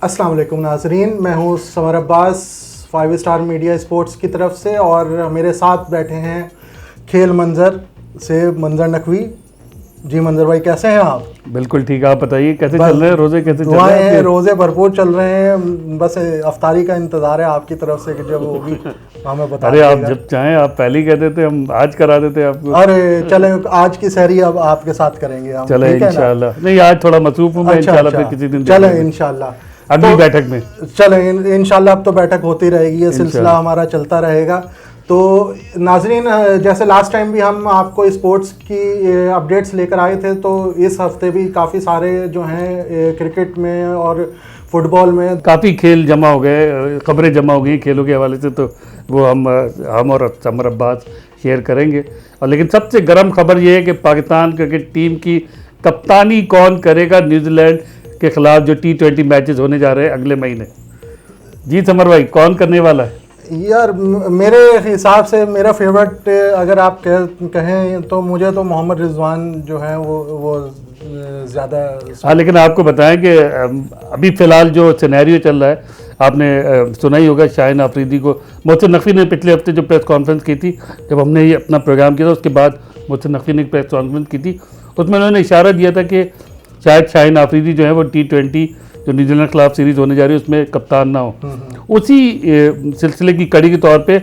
अस्सलाम वालेकुम नाजरीन, मैं हूँ summer Abbas 5 star media sports की तरफ से और मेरे साथ बैठे हैं खेल मंजर से मंजर नकवी। जी मंजर भाई, कैसे हैं आप? बिल्कुल ठीक। आप बताइए कैसे चल रहे हैं रोज़े, कैसे चल रहे दुआएं हैं? हैं, रोज़े भरपूर चल रहे हैं। बस अफ्तारी का इंतज़ार है आपकी तरफ से कि जब होगी हमें बता अरे आप दीजिएगा। जब चाहें आप पहले ही कह देते, हम आज करा देते आपको। अरे चले, आज की सहरी अब आपके साथ करेंगे हम, चले ठीक है ना? इंशाल्लाह। नहीं आज थोड़ा मसरूफ हूँ मैं, इंशाल्लाह फिर किसी दिन चले देखेंगे। इंशाल्लाह अगली तो बैठक में चले इंशाल्लाह। अब तो बैठक होती रहेगी, ये सिलसिला इंशाल्लाह। हमारा चलता रहेगा। तो नाजरीन, जैसे लास्ट टाइम भी हम आपको स्पोर्ट्स की अपडेट्स लेकर आए थे, तो इस हफ्ते भी काफ़ी सारे जो हैं क्रिकेट में और फुटबॉल में काफ़ी खेल जमा हो गए, खबरें जमा हो गई खेलों के हवाले से, तो वो हम और समर अब्बास शेयर करेंगे। और लेकिन सबसे गर्म खबर ये है कि पाकिस्तान क्रिकेट टीम की कप्तानी कौन करेगा न्यूजीलैंड के खिलाफ जो T20 मैचेस होने जा रहे हैं अगले महीने। जी समर भाई, कौन करने वाला है? यार मेरे हिसाब से मेरा फेवरेट अगर आप कहें तो मुझे तो मोहम्मद रिजवान जो है वो ज़्यादा। हाँ, लेकिन आपको बताएं कि अभी फ़िलहाल जो सिनेरियो चल रहा है, आपने सुना ही होगा शाहीन आफरीदी को मोहसिन नकवी ने पिछले हफ्ते जो प्रेस कॉन्फ्रेंस की थी, जब हमने ये अपना प्रोग्राम किया था उसके बाद मोहसिन नकवी ने प्रेस कॉन्फ्रेंस की थी, उसमें उन्होंने इशारा दिया था कि शायद शाहीन आफरीदी जो है वो T20 जो न्यूजीलैंड के खिलाफ सीरीज़ होने जा रही है उसमें कप्तान ना हो। उसी सिलसिले की कड़ी के तौर पे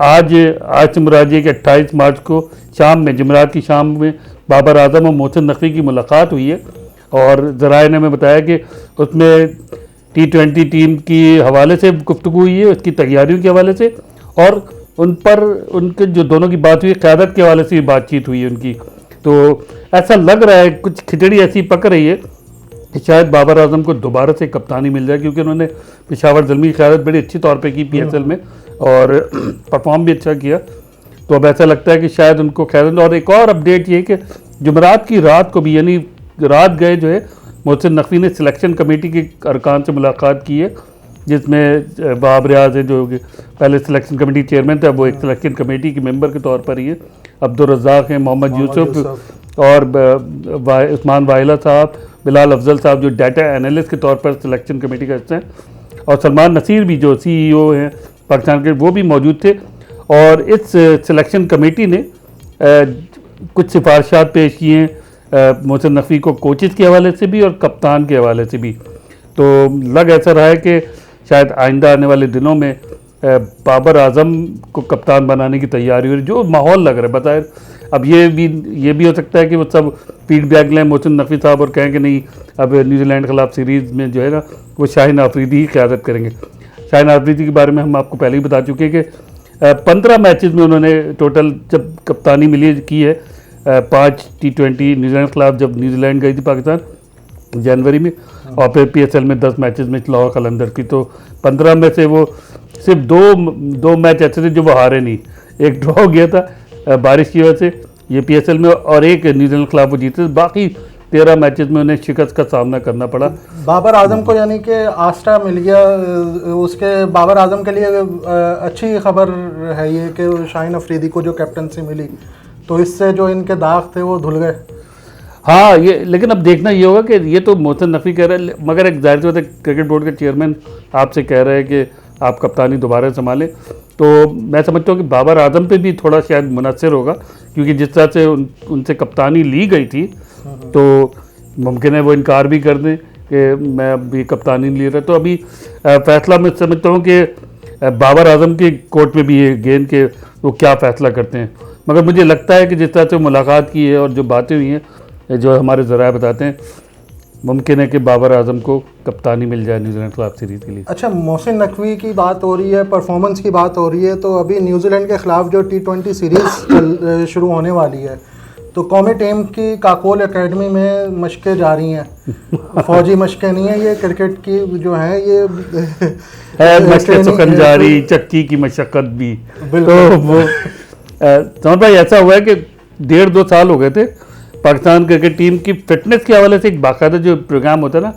आज से मुराद कि 28 मार्च को शाम में, जुमेरात की शाम में बाबर आजम और मोहसिन नकवी की मुलाकात हुई है और ज़राए ने हमें बताया कि उसमें T20 टीम की हवाले से गुफ्तगू हुई है, उसकी तैयारियों के हवाले से, और उन पर उनके जो दोनों की बात हुई क़यादत के हवाले से भी बातचीत हुई है उनकी। तो ऐसा लग रहा है, कुछ खिचड़ी ऐसी पक रही है कि शायद बाबर आजम को दोबारा से कप्तानी मिल जाए, क्योंकि उन्होंने पेशावर ज़ल्मी की क़यादत बड़ी अच्छी तौर पे की PSL में और परफॉर्म भी अच्छा किया। तो अब ऐसा लगता है कि शायद उनको क़यादत। और एक और अपडेट ये कि जुमेरात की रात को भी, यानी रात गए जो है, मोहसिन नकवी ने सिलेक्शन कमेटी के अरकान से मुलाकात की है, जिसमें बाब रियाज है जो पहले सिलेक्शन कमेटी चेयरमैन थे, अब वो एक सिलेक्शन कमेटी के मेंबर के तौर पर ही है, अब्दुल रज़ाक हैं, मोहम्मद यूसुफ और उस्मान वाहिला साहब, बिलाल अफजल साहब जो डाटा एनालिस्ट के तौर पर सिलेक्शन कमेटी का हिस्सा हैं, और सलमान नसीर भी जो CEO हैं पाकिस्तान के, वो भी मौजूद थे। और इस सिलेक्शन कमेटी ने कुछ सिफारिशात पेश किए हैं मोहसिन नकवी को कोचेज़ के हवाले से भी और कप्तान के हवाले से भी। तो लग ऐसा रहा है कि शायद आइंदा आने वाले दिनों में बाबर आजम को कप्तान बनाने की तैयारी हो रही, जो माहौल लग रहा है बताए। अब ये भी हो सकता है कि वो सब फीडबैक लें मोहसिन नकवी साहब और कहें कि नहीं, अब न्यूजीलैंड के खिलाफ सीरीज़ में जो है ना वो शाहीन आफरीदी ही क़यादत करेंगे। शाहीन आफरीदी के बारे में हम आपको पहले ही बता चुके हैं कि 15 मैचेस में उन्होंने टोटल जब कप्तानी मिली की है, 5 T20 न्यूजीलैंड के खिलाफ जब न्यूजीलैंड गई थी पाकिस्तान जनवरी में, और फिर PSL में 10 मैचेस में लाहौर कलंदर की। तो 15 में से वो सिर्फ दो मैच ऐसे थे जो वो हारे नहीं, एक ड्रॉ हो गया था बारिश की वजह से ये PSL में, और एक न्यूजीलैंड के खिलाफ वो जीते। बाकी 13 मैचेस में उन्हें शिकस्त का सामना करना पड़ा। बाबर आजम को यानी कि आस्था मिल गया, उसके बाबर आजम के लिए अच्छी खबर है ये कि शाहीन अफरीदी को जो कैप्टनसी मिली, तो इससे जो इनके दाग थे वो धुल गए। हाँ, ये लेकिन अब देखना ये होगा कि ये तो मोहसिन नकवी कह रहे हैं, मगर एक जाहिर सी बात है क्रिकेट बोर्ड के चेयरमैन आपसे कह रहे हैं कि आप कप्तानी दोबारा संभालें, तो मैं समझता हूँ कि बाबर आजम पे भी थोड़ा शायद मुनसर होगा, क्योंकि जिस तरह से उनसे कप्तानी ली गई थी, तो मुमकिन है वो इनकार भी कर दें कि मैं अभी कप्तानी नहीं ले रहा। तो अभी फैसला मैं समझता हूँ कि बाबर आजम के कोर्ट में भी ये गेंद के वो क्या फ़ैसला करते हैं। मगर मुझे लगता है कि जिस तरह से मुलाकात की है और जो बातें हुई हैं, जो हमारे ज़राए बताते हैं, मुमकिन है कि बाबर आजम को कप्तानी मिल जाए न्यूजीलैंड के खिलाफ सीरीज़ के लिए। अच्छा, मोहसिन नकवी की बात हो रही है, परफॉर्मेंस की बात हो रही है, तो अभी न्यूजीलैंड के खिलाफ जो T20 सीरीज़ शुरू होने वाली है, तो कौमी टीम की काकोल एकेडमी में मशक़ें जारी हैं। फौजी मशक़ें नहीं है ये, क्रिकेट की जो है ये मशक़ें सुखन जारी, चक्की की मशक्क़त भी। तो वो समझ भाई, ऐसा हुआ है कि 1.5-2 साल हो गए थे पाकिस्तान क्रिकेट टीम की फिटनेस के हवाले से एक बाकायदा जो प्रोग्राम होता है ना,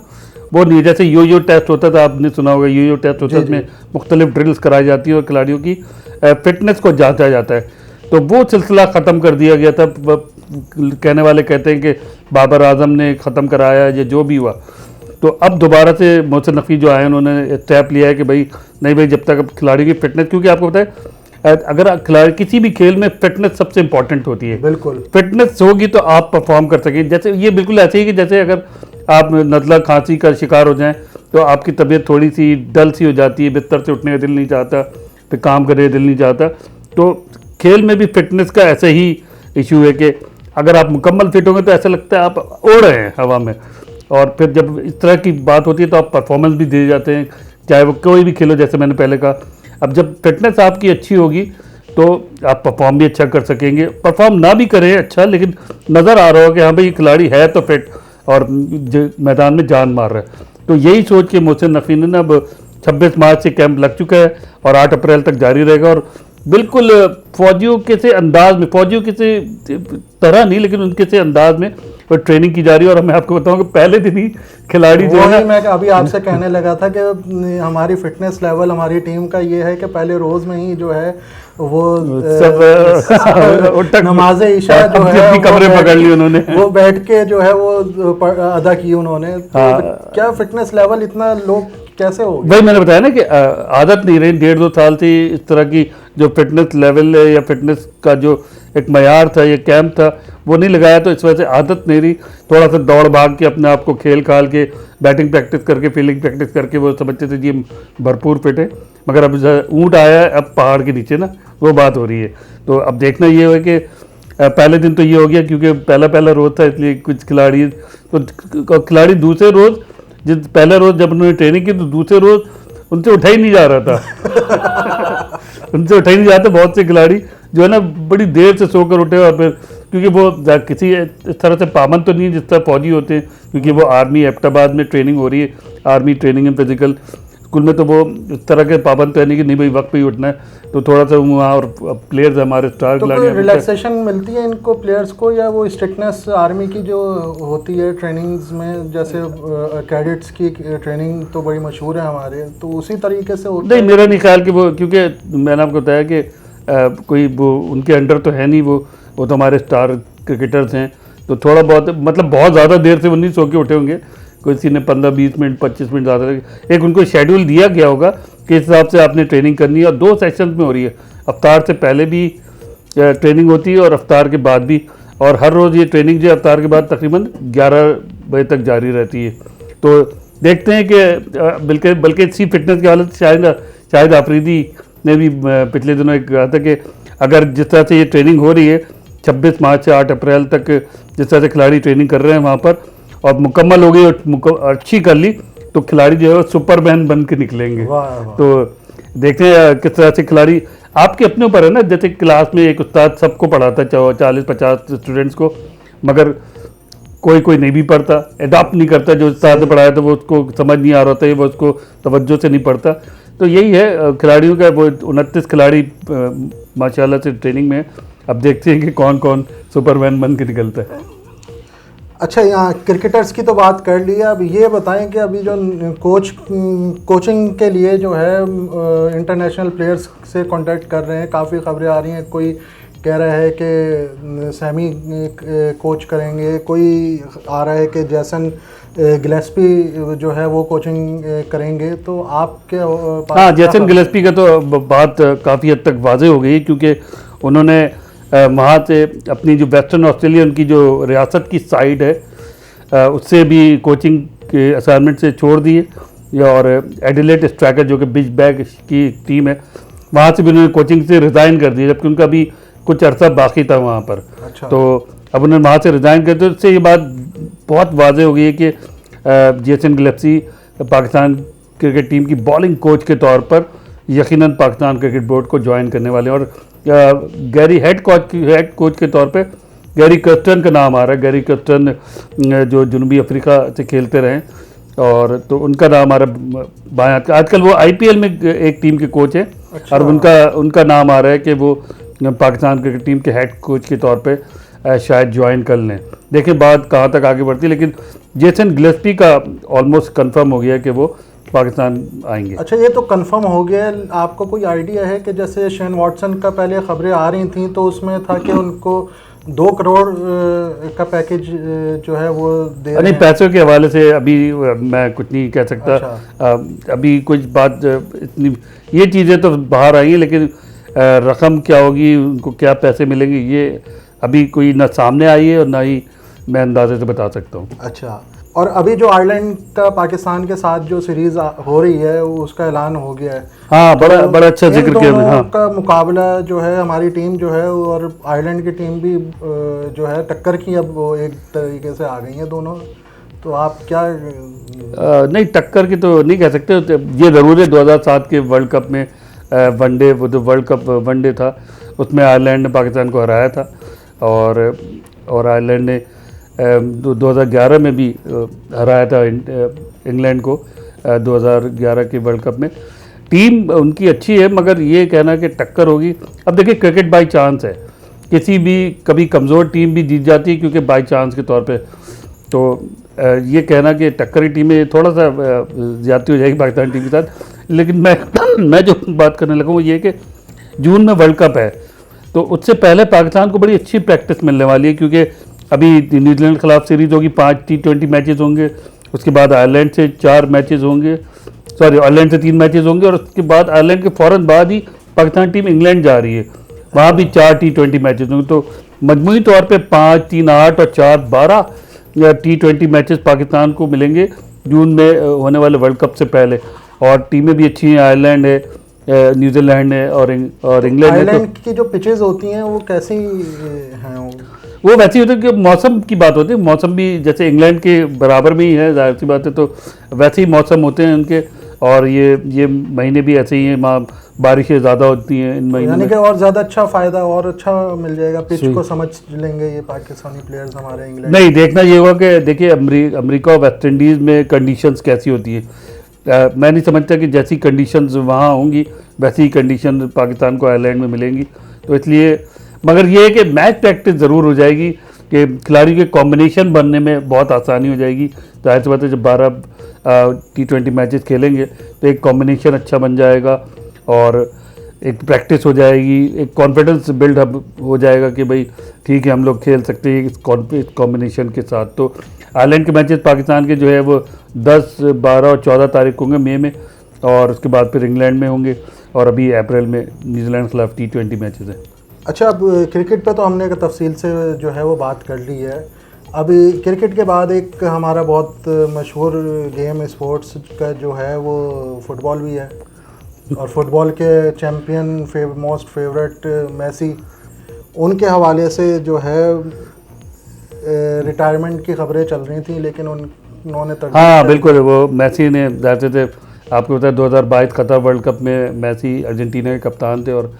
वो नहीं, जैसे यो टेस्ट होता था, आपने सुना होगा यो टेस्ट होता है, उसमें मुख्तलिफ ड्रिल्स कराई जाती है और खिलाड़ियों की फिटनेस को जांचा जाता है। तो वो सिलसिला ख़त्म कर दिया गया था। कहने वाले कहते हैं कि बाबर आजम ने ख़त्म कराया या जो भी हुआ, तो अब दोबारा से मोहसिन नकवी जो आए उन्होंने स्टेप लिया है कि भाई नहीं भाई, जब तक अब खिलाड़ी की फिटनेस, क्योंकि आपको पता है अगर खिलाड़ी किसी भी खेल में फिटनेस सबसे इंपॉर्टेंट होती है। बिल्कुल, फिटनेस होगी तो आप परफॉर्म कर सकेंगे। जैसे ये बिल्कुल ऐसे ही कि जैसे अगर आप नज़ला खांसी का शिकार हो जाएं तो आपकी तबीयत थोड़ी सी डल सी हो जाती है, बिस्तर से उठने का दिल नहीं चाहता, फिर काम करने का दिल नहीं चाहता। तो खेल में भी फिटनेस का ऐसे ही इशू है कि अगर आप मुकम्मल फिट होंगे तो ऐसा लगता है आप उड़ रहे हैं हवा में, और फिर जब इस तरह की बात होती है तो आप परफॉर्मेंस भी दे जाते हैं, चाहे वो कोई भी खेलो। जैसे मैंने पहले कहा, अब जब फिटनेस आपकी अच्छी होगी तो आप परफॉर्म भी अच्छा कर सकेंगे। परफॉर्म ना भी करें अच्छा, लेकिन नज़र आ रहा हो कि हाँ भाई ये खिलाड़ी है तो फिट और मैदान में जान मार रहा है। तो यही सोच के मोहसिन नकवी ने ना अब 26 मार्च से कैंप लग चुका है और 8 अप्रैल तक जारी रहेगा। और बिल्कुल फौजियों के से अंदाज में, फौजियों के से तरह नहीं लेकिन उनके से अंदाज में वो ट्रेनिंग की जा रही है। और मैं आपको बताऊं कि पहले दिन ही खिलाड़ी जो है, मैं अभी आपसे कहने लगा था कि हमारी फिटनेस लेवल हमारी टीम का ये है कि पहले रोज में ही जो है वो सब नमाज ईशा जो है कमरे पकड़ ली उन्होंने, वो बैठ के जो है वो अदा की उन्होंने। तो क्या फिटनेस लेवल इतना लो कैसे हो गया? वही मैंने बताया ना कि आदत नहीं रही 1.5-2 साल से इस तरह की जो फिटनेस लेवल है या फिटनेस का जो एक मयार था, ये कैंप था, वो नहीं लगाया। तो इस वजह से आदत नहीं रही। थोड़ा सा दौड़ भाग के अपने आप को खेल खाल के बैटिंग प्रैक्टिस करके फील्डिंग प्रैक्टिस करके वो समझते थे जी भरपूर फिट है। मगर अब ऊँट आया है अब पहाड़ के नीचे ना, वो बात हो रही है। तो अब देखना ये है कि पहले दिन तो ये हो गया क्योंकि पहला रोज़ था, इसलिए कुछ खिलाड़ी तो खिलाड़ी दूसरे रोज़, जिस पहले रोज़ जब उन्होंने ट्रेनिंग की तो दूसरे रोज़ उनसे उठा ही नहीं जा रहा था उनसे उठा ही नहीं जाते। बहुत से खिलाड़ी जो है ना बड़ी देर से सोकर उठे, और फिर क्योंकि वो किसी इस तरह से पाबंद तो नहीं है जिस तरह फौजी होते हैं, क्योंकि वो आर्मी एबटाबाद में ट्रेनिंग हो रही है, army training and physical school में, तो वो इस तरह के पाबंद तो है नहीं कि नहीं भाई वक्त पे ही उठना है। तो थोड़ा सा वहाँ और प्लेयर्स हमारे स्टार खिलाड़ी, रिलैक्सेशन मिलती है इनको प्लेयर्स को, या वो स्ट्रिक्टनेस आर्मी की जो होती है ट्रेनिंग्स में, जैसे कैडेट्स की ट्रेनिंग तो बड़ी मशहूर है हमारे, तो उसी तरीके से होता नहीं, मेरा नहीं ख्याल कि वो, क्योंकि मैंने आपको बताया कि कोई वो उनके अंडर तो है नहीं, वो तो हमारे स्टार क्रिकेटर्स हैं। तो थोड़ा बहुत मतलब बहुत ज़्यादा देर से वो नहीं सो के उठे होंगे, किसी ने 15-20 मिनट 25 मिनट ज़्यादा, एक उनको शेड्यूल दिया गया होगा कि इस हिसाब से आपने ट्रेनिंग करनी है। और 2 सेशंस में हो रही है, अफ्तार से पहले भी ट्रेनिंग होती है और अफ्तार के बाद भी, और हर रोज़ ये ट्रेनिंग जो अफ्तार के बाद तकरीबन 11 बजे तक जारी रहती है। तो देखते हैं कि बल्कि इसी फिटनेस की हालत शायद आफरीदी ने भी पिछले दिनों एक कहा था कि अगर जिस तरह से ये ट्रेनिंग हो रही है 26 मार्च से 8 अप्रैल तक जिस तरह से खिलाड़ी ट्रेनिंग कर रहे हैं वहाँ पर, और मुकम्मल हो गई और अच्छी कर ली, तो खिलाड़ी जो है सुपरमैन बन के निकलेंगे। तो देखते हैं किस तरह से खिलाड़ी, आपके अपने ऊपर है ना। जैसे क्लास में एक उस्ताद सबको पढ़ाता है 40-50 स्टूडेंट्स को, मगर कोई नहीं भी पढ़ता, अडॉप्ट नहीं करता। जो उस्ताद ने पढ़ाया था वो उसको समझ नहीं आ रहा था, वो उसको तवज्जो से नहीं पढ़ता। तो यही है खिलाड़ियों का, वो 29 खिलाड़ी माशाल्लाह से ट्रेनिंग में। अब देखते हैं कि कौन कौन सुपरमैन बन के निकलता है। अच्छा, यहाँ क्रिकेटर्स की तो बात कर ली है, अब ये बताएं कि अभी जो कोचिंग के लिए जो है इंटरनेशनल प्लेयर्स से कांटेक्ट कर रहे हैं, काफ़ी खबरें आ रही हैं। कोई कह रहा है कि सैमी कोच करेंगे, कोई आ रहा है कि जैसन गिलेस्पी जो है वो कोचिंग करेंगे। तो आपके हाँ, जैसन गिलेस्पी का तो बात काफ़ी हद तक वाज़ेह हो गई, क्योंकि उन्होंने वहाँ से अपनी जो वेस्टर्न ऑस्ट्रेलिया उनकी जो रियासत की साइड है उससे भी कोचिंग के असाइनमेंट से छोड़ दिए, और एडिलेड स्ट्राइकर जो कि बिच बैग की टीम है वहाँ से भी उन्होंने कोचिंग से रिज़ाइन कर दिया, जबकि उनका भी कुछ अर्सा बाकी था वहाँ पर। अच्छा। तो अब उन्होंने वहाँ से रिज़ाइन कर दिया। उससे ये बात बहुत वाज़ेह हो गई है कि Jason Gillespie Pakistan cricket team की बॉलिंग कोच के तौर पर यकीनन पाकिस्तान क्रिकेट बोर्ड को ज्वाइन करने वाले हैं। और गैरी हेड कोच के तौर पे गैरी कर्स्टन का नाम आ रहा है। गैरी कर्स्टन जो जनूबी अफ्रीका से खेलते रहे, और तो उनका नाम आ रहा है बायां। आजकल वो IPL में एक टीम के कोच हैं। अच्छा। और उनका नाम आ रहा है कि वो पाकिस्तान क्रिकेट टीम के हेड कोच के तौर पे शायद ज्वाइन कर लें। देखें बात कहाँ तक आगे बढ़ती है, लेकिन जेसन गिलेस्पी का ऑलमोस्ट कंफर्म हो गया है कि वो पाकिस्तान आएंगे। अच्छा, ये तो कंफर्म हो गया। आपको कोई आइडिया है कि जैसे शेन वॉटसन का पहले खबरें आ रही थी तो उसमें था कि उनको 2 करोड़ का पैकेज जो है वो दे रहे नहीं, हैं। पैसों के हवाले से अभी मैं कुछ नहीं कह सकता। अच्छा। अभी कुछ बात इतनी ये चीज़ें तो बाहर आई हैं, लेकिन रकम क्या होगी, उनको क्या पैसे मिलेंगे, ये अभी कोई ना सामने आई है और ना ही मैं अंदाजे से बता सकता हूँ। अच्छा, और अभी जो आयरलैंड का पाकिस्तान के साथ जो सीरीज हो रही है उसका ऐलान हो गया है। हाँ, बड़ा अच्छा इन जिक्र किया। दोनों हाँ, का मुकाबला जो है, हमारी टीम जो है और आयरलैंड की टीम भी जो है टक्कर की अब वो एक तरीके से आ गई हैं दोनों। तो आप क्या नहीं, टक्कर की तो नहीं कह सकते। ये ज़रूर है 2007 के वर्ल्ड कप में वनडे, वो जो वर्ल्ड कप वनडे था उसमें आयरलैंड ने पाकिस्तान को हराया था, और आयरलैंड ने 2011 में भी हराया था इंग्लैंड को 2011 के वर्ल्ड कप में। टीम उनकी अच्छी है, मगर ये कहना कि टक्कर होगी, अब देखिए क्रिकेट बाई चांस है, किसी भी कभी कमज़ोर टीम भी जीत जाती है क्योंकि बाई चांस के तौर पे। तो ये कहना कि टक्कर की टीमें थोड़ा सा ज़्यादती हो जाएगी पाकिस्तान टीम के साथ। लेकिन मैं जो बात करने लगा वो ये कि जून में वर्ल्ड कप है, तो उससे पहले पाकिस्तान को बड़ी अच्छी प्रैक्टिस मिलने वाली है, क्योंकि अभी न्यूजीलैंड के खिलाफ सीरीज़ होगी, 5 T20 मैचेस होंगे, उसके बाद आयरलैंड से 4 मैचेस होंगे, सॉरी आयरलैंड से 3 मैचेस होंगे, और उसके बाद आयरलैंड के फ़ौरन बाद ही पाकिस्तान टीम इंग्लैंड जा रही है, वहाँ भी 4 T20 मैचेस होंगे। तो मजमूई तौर पे 5, 3, 8 और 4, 12 या T20 मैचेस पाकिस्तान को मिलेंगे जून में होने वाले वर्ल्ड कप से पहले। और टीमें भी अच्छी हैं, आयरलैंड है, न्यूजीलैंड है और इंग्लैंड है। आयरलैंड की जो पिचेस होती हैं वो कैसी हैं? वो वैसी होती है कि मौसम की बात होती है, मौसम भी जैसे इंग्लैंड के बराबर में ही है, जाहिर सी बात है, तो वैसे ही मौसम होते हैं उनके। और ये महीने भी ऐसे ही हैं, वहाँ बारिशें ज़्यादा होती हैं इन महीनों यानी में। कि और ज़्यादा अच्छा फ़ायदा और अच्छा मिल जाएगा, पिच को समझ लेंगे ये पाकिस्तानी प्लेयर्स हमारे इंग्लैंड। नहीं, देखना ये होगा कि देखिए अमेरिका और वेस्ट इंडीज़ में कंडीशंस कैसी होती है। मैं नहीं समझता कि जैसी कंडीशंस वहाँ होंगी वैसी ही कंडीशन पाकिस्तान को आयरलैंड में मिलेंगी। तो इसलिए, मगर ये है कि मैच प्रैक्टिस ज़रूर हो जाएगी, कि खिलाड़ी के कॉम्बिनेशन बनने में बहुत आसानी हो जाएगी। जाहिर सी बात है, जब 12 T20 मैचेस खेलेंगे तो एक कॉम्बिनेशन अच्छा बन जाएगा और एक प्रैक्टिस हो जाएगी, एक कॉन्फिडेंस बिल्ड अप हो जाएगा कि भाई ठीक है, हम लोग खेल सकते हैं इस कॉम्बिनेशन के साथ। तो आयरलैंड के मैचेस पाकिस्तान के जो है वो 10, 12 और 14 तारीख को होंगे मई में, और उसके बाद फिर इंग्लैंड में होंगे, और अभी अप्रैल में न्यूजीलैंड के खिलाफ T20 मैचेस हैं। अच्छा, अब क्रिकेट पे तो हमने तफसील से जो है वो बात कर ली है। अभी क्रिकेट के बाद एक हमारा बहुत मशहूर गेम स्पोर्ट्स का जो है वो फुटबॉल भी है, और फुटबॉल के चैम्पियन मोस्ट फेवरेट मेसी, उनके हवाले से जो है रिटायरमेंट की खबरें चल रही थी, लेकिन उन्होंने हाँ बिल्कुल, वो मेसी ने जाते थे, आपको पता है 2022 कतर वर्ल्ड कप में मेसी अर्जेंटीना के कप्तान थे, और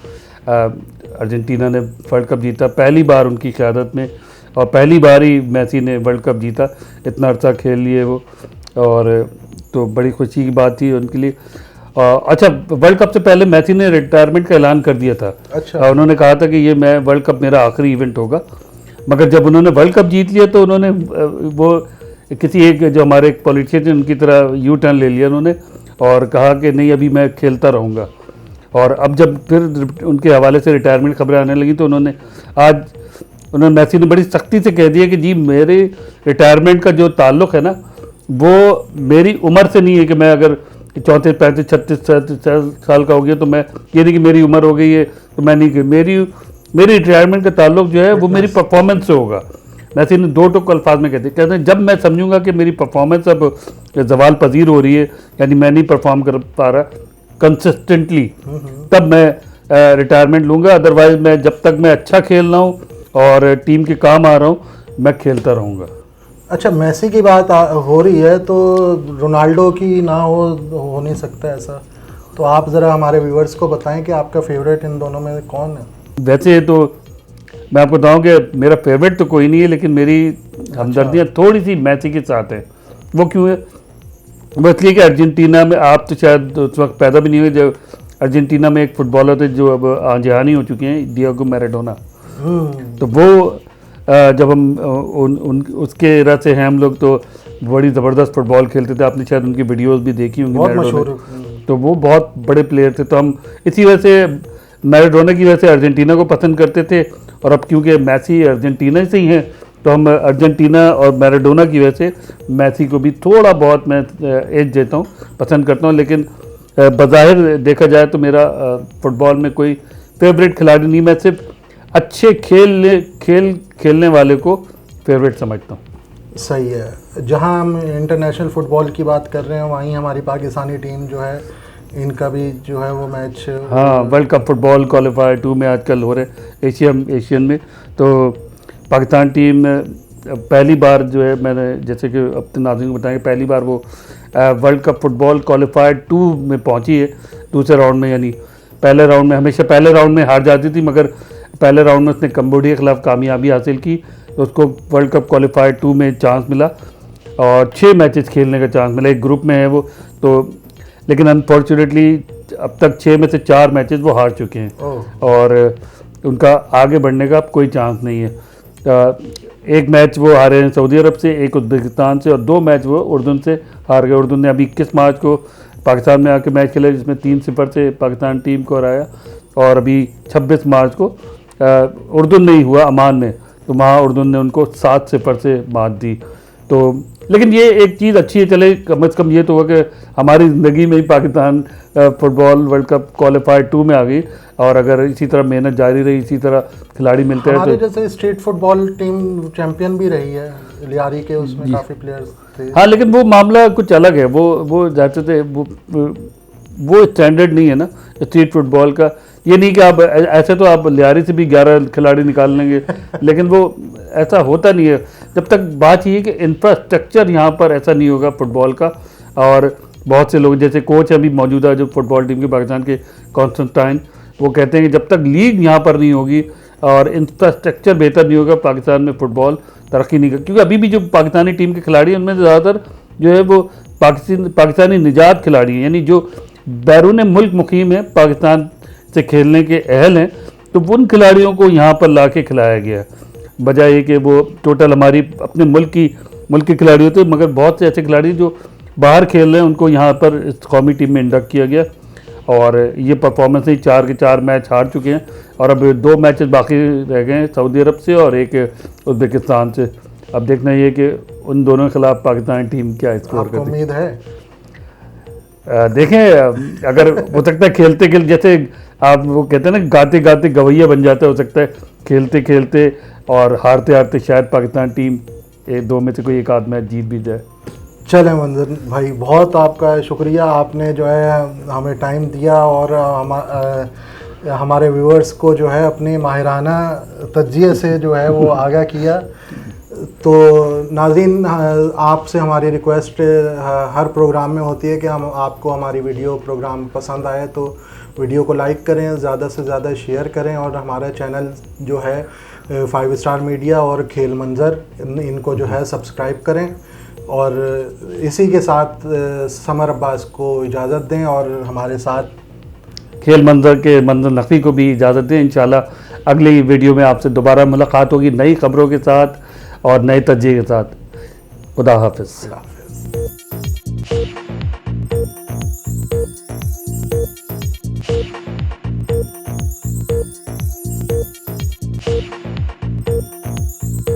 अर्जेंटीना ने वर्ल्ड कप जीता पहली बार उनकी क़यादत में, और पहली बार ही मेसी ने वर्ल्ड कप जीता, इतना अर्सा खेल लिए वो, और तो बड़ी खुशी की बात थी उनके लिए। अच्छा, वर्ल्ड कप से पहले मेसी ने रिटायरमेंट का ऐलान कर दिया था। अच्छा। उन्होंने कहा था कि ये वर्ल्ड कप मेरा आखिरी इवेंट होगा, मगर जब उन्होंने वर्ल्ड कप जीत लिया तो उन्होंने वो किसी एक जो हमारे एक पॉलिटिशियन थे उनकी तरह यू टर्न ले लिया उन्होंने, और कहा कि नहीं, अभी मैं खेलता रहूँगा। और अब जब फिर उनके हवाले से रिटायरमेंट खबरें आने लगी तो उन्होंने मेसी ने बड़ी सख्ती से कह दिया कि जी, मेरे रिटायरमेंट का जो ताल्लुक़ है ना, वो मेरी उम्र से नहीं है कि मैं अगर 34, 35, 36, 37 साल का हो गया तो मैं, ये नहीं कि मेरी उम्र हो गई है तो मैं नहीं, मेरी रिटायरमेंट का ताल्लुक़ जो है वो मेरी परफॉर्मेंस से होगा। मेसी ने 2 टुक अल्फाज में कहते हैं, जब मैं समझूंगा कि मेरी परफॉर्मेंस अब जवाल पजीर हो रही है, यानी मैं नहीं परफॉर्म कर पा रहा कंसिस्टेंटली, तब मैं रिटायरमेंट लूँगा। अदरवाइज मैं जब तक मैं अच्छा खेल रहा हूँ और टीम के काम आ रहा हूँ, मैं खेलता रहूँगा। अच्छा, मेसी की बात हो रही है तो रोनाल्डो की ना हो नहीं सकता ऐसा, तो आप ज़रा हमारे व्यूअर्स को बताएं कि आपका फेवरेट इन दोनों में कौन है? वैसे तो मैं आपको बताऊँ कि मेरा फेवरेट तो कोई नहीं है, लेकिन मेरी हमदर्दियाँ थोड़ी सी मेसी के साथ है। वो क्यों है? वो इसलिए कि अर्जेंटीना में, आप तो शायद उस वक्त पैदा भी नहीं हुए जब अर्जेंटीना में एक फुटबॉलर थे जो अब आंजहानी हो चुके हैं, डिएगो मैराडोना। तो वो जब हम उसके एरा से हैं हम लोग, तो बड़ी ज़बरदस्त फुटबॉल खेलते थे। आपने शायद उनकी वीडियोस भी देखी होंगी मैराडोना, तो वो बहुत बड़े प्लेयर थे। तो हम इसी वजह से मैराडोना की वजह से अर्जेंटीना को पसंद करते थे, और अब क्योंकि मैसी अर्जेंटीना से ही हैं तो हम अर्जेंटीना और मैराडोना की वजह से मैसी को भी थोड़ा बहुत मैं एज देता हूँ, पसंद करता हूँ। लेकिन बज़ाहिर देखा जाए तो मेरा फुटबॉल में कोई फेवरेट खिलाड़ी नहीं, मैं सिर्फ अच्छे खेलने वाले को फेवरेट समझता हूँ। सही है। जहां हम इंटरनेशनल फुटबॉल की बात कर रहे हैं वहीं हमारी पाकिस्तानी टीम जो है इनका भी जो है वो मैच, हाँ, वर्ल्ड कप फुटबॉल क्वालिफायर 2 में आजकल हो रहे एशियन में। तो पाकिस्तान टीम पहली बार जो है, मैंने जैसे कि अपने नाज़रीन को बताया, पहली बार वो वर्ल्ड कप फुटबॉल क्वालिफायर 2 में पहुंची है दूसरे राउंड में। यानी पहले राउंड में हमेशा पहले राउंड में हार जाती थी, मगर पहले राउंड में उसने कंबोडिया के खिलाफ कामयाबी हासिल की तो उसको वर्ल्ड कप क्वालिफायर 2 में चांस मिला और 6 मैचेस खेलने का चांस मिला। एक ग्रुप में है वो तो, लेकिन अनफॉर्चुनेटली अब तक 6 में से 4 मैचेस वो हार चुके हैं और उनका आगे बढ़ने का कोई चांस नहीं है। एक मैच वो हारे हैं सऊदी अरब से, एक उज़्बेकिस्तान से और 2 मैच वो उर्दून से हार गए। उर्दून ने अभी 21 मार्च को पाकिस्तान में आके मैच खेला जिसमें 3-0 से पाकिस्तान टीम को हराया और अभी 26 मार्च को उर्दून नहीं हुआ अमान में, तो वहाँ उर्दून ने उनको 7-0 से मात दी। तो लेकिन ये एक चीज़ अच्छी है, चले कम से कम ये तो हुआ कि हमारी ज़िंदगी में ही Pakistan football world cup qualifier 2 में आ गई और अगर इसी तरह मेहनत जारी रही, इसी तरह खिलाड़ी मिलते रहे हमारे तो जैसे स्टेट फुटबॉल टीम चैंपियन भी रही है, लियारी के उसमें काफ़ी प्लेयर्स थे। हाँ, लेकिन वो मामला कुछ अलग है। वो जाते थे वो स्टैंडर्ड नहीं है ना स्ट्रीट फुटबॉल का। ये नहीं कि आप ऐसे तो आप लियारी से भी 11 खिलाड़ी निकाल लेंगे लेकिन वो ऐसा होता नहीं है जब तक बात ये है कि इंफ्रास्ट्रक्चर यहाँ पर ऐसा नहीं होगा फुटबॉल का। और बहुत से लोग जैसे कोच अभी मौजूदा जो फुटबॉल टीम के पाकिस्तान के कॉन्स्टेंटाइन, वो कहते हैं कि जब तक लीग यहाँ पर नहीं होगी और इंफ्रास्ट्रक्चर बेहतर नहीं होगा पाकिस्तान में फुटबॉल तरक्की नहीं कर, क्योंकि अभी भी जो पाकिस्तानी टीम के खिलाड़ी हैं उनमें ज़्यादातर जो है वो पाकिस्तानी निजात खिलाड़ी हैं, यानी जो बैरून मुल्क मुकीम है, पाकिस्तान से खेलने के अहल हैं, तो उन खिलाड़ियों को यहाँ पर ला के खिलाया गया। बजाय ये कि वो टोटल हमारी अपने मुल्क के खिलाड़ी होते, मगर बहुत से ऐसे खिलाड़ी जो बाहर खेल रहे हैं उनको यहाँ पर इस कौमी टीम में इंडक्ट किया गया और ये परफॉर्मेंस ही 4 के 4 मैच हार चुके हैं और अब 2 मैचेस बाकी रह गए हैं, सऊदी अरब से और एक उज़्बेकिस्तान से। अब देखना ये कि उन दोनों के खिलाफ पाकिस्तानी टीम क्या स्कोर करती है। उम्मीद है देखें, अगर हो सकता है खेलते जैसे आप वो कहते हैं ना गाते गाते गवैया बन जाते, हो सकता है खेलते खेलते और हारते हारते शायद पाकिस्तान टीम 2 में से कोई एक आध मैच जीत भी जाए। चलें मंजर भाई, बहुत आपका शुक्रिया, आपने जो है हमें टाइम दिया और हमारे व्यूअर्स को जो है अपनी माहिराना तज्जिए से जो है वो आगाह किया। तो नाज़रीन, आपसे हमारी रिक्वेस्ट हर प्रोग्राम में होती है कि हम आपको हमारी वीडियो प्रोग्राम पसंद आए तो वीडियो को लाइक करें, ज़्यादा से ज़्यादा शेयर करें और हमारा चैनल जो है 5 स्टार मीडिया और खेल मंजर इनको जो है सब्सक्राइब करें। और इसी के साथ समर अब्बास को इजाज़त दें और हमारे साथ खेल मंजर के मंजर नकवी को भी इजाज़त दें। इंशाल्लाह अगली वीडियो में आपसे दोबारा मुलाकात होगी नई खबरों के साथ और नए तज्जिए के साथ। खुदा हाफिज़।